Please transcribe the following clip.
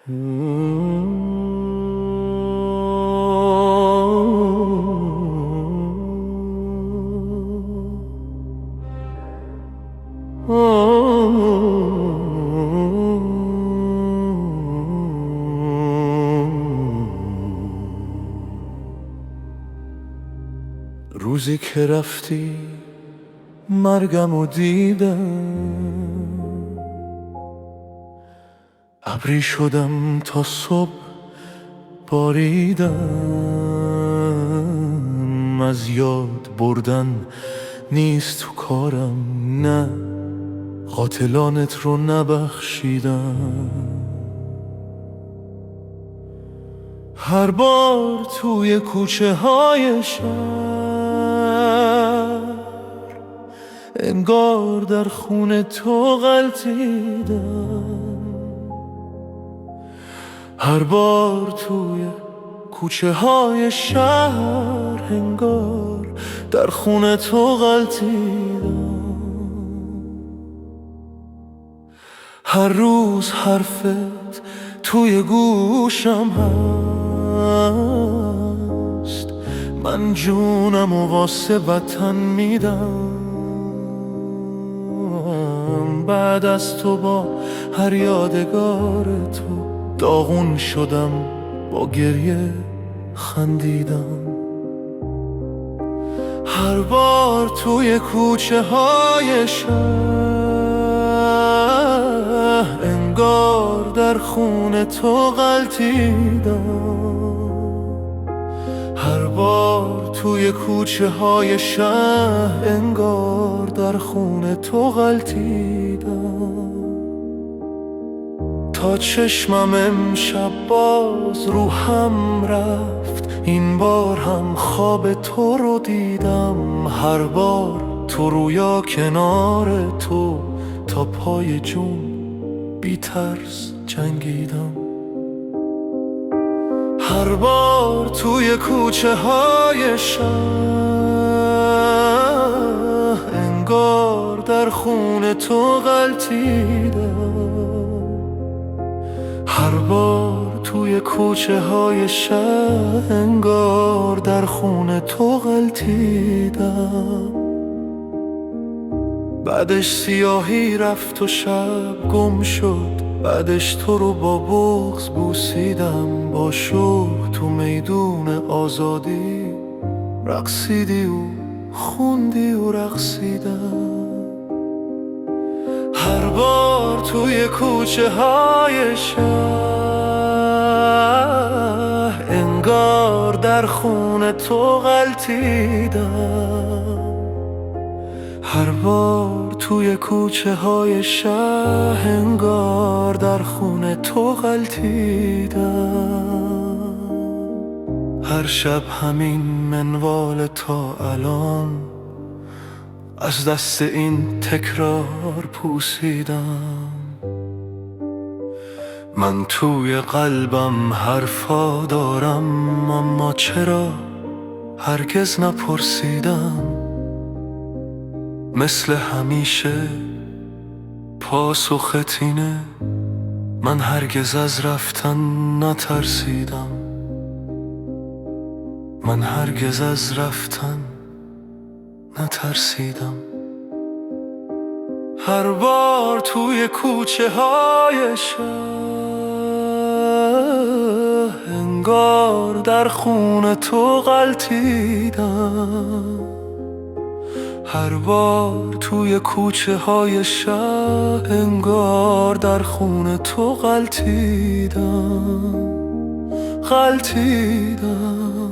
روزی که رفتی مرگمو دیدم، ابری شدم تا صبح باریدم. از یاد بردن نیست تو کارم، نه قاتلانت رو نبخشیدم. هر بار توی کوچه های شهر انگار در خون تو غلطیدم. هر بار توی کوچه های شهر انگار در خون تو غلطیدم. هر روز حرفت توی گوشم هست، من جونم و واسه وطن میدم. بعد از تو با هر یادگار تو داغون شدم، با گریه خندیدم. هر بار توی کوچه های شهر انگار در خون تو غلطیدم. هر بار توی کوچه های شهر انگار در خون تو غلطیدم. تا چشمم امشب باز رو هم رفت، این بار هم خواب تو رو دیدم. هر بار تو رویا کنار تو تا پای جون بی ترس جنگیدم. هر بار توی کوچه های شهر انگار در خون تو غلطیدم. هر بار توی کوچه های شهر انگار در خون تو غلطیدم. بعدش سیاهی رفت و شب گم شد، بعدش تو رو با بغض بوسیدم. با شوق تو میدون آزادی رقصیدی و خوندی و رقصیدم. هر بار توی کوچه های شهر انگار در خون تو غلطیدم. هر بار توی کوچه های شهر انگار در خون تو غلطیدم. هر شب همین منوال تا الان از دست این تکرار پوسیدم. من توی قلبم حرفا دارم، اما چرا هرگز نپرسیدم. مثل همیشه پاسخت اینه، من هرگز از رفتن نترسیدم. من هرگز از رفتن نترسیدم. هر بار توی کوچه های شهر انگار در خون تو غلطیدم. هر بار توی کوچه های شهر انگار در خون تو غلطیدم. غلطیدم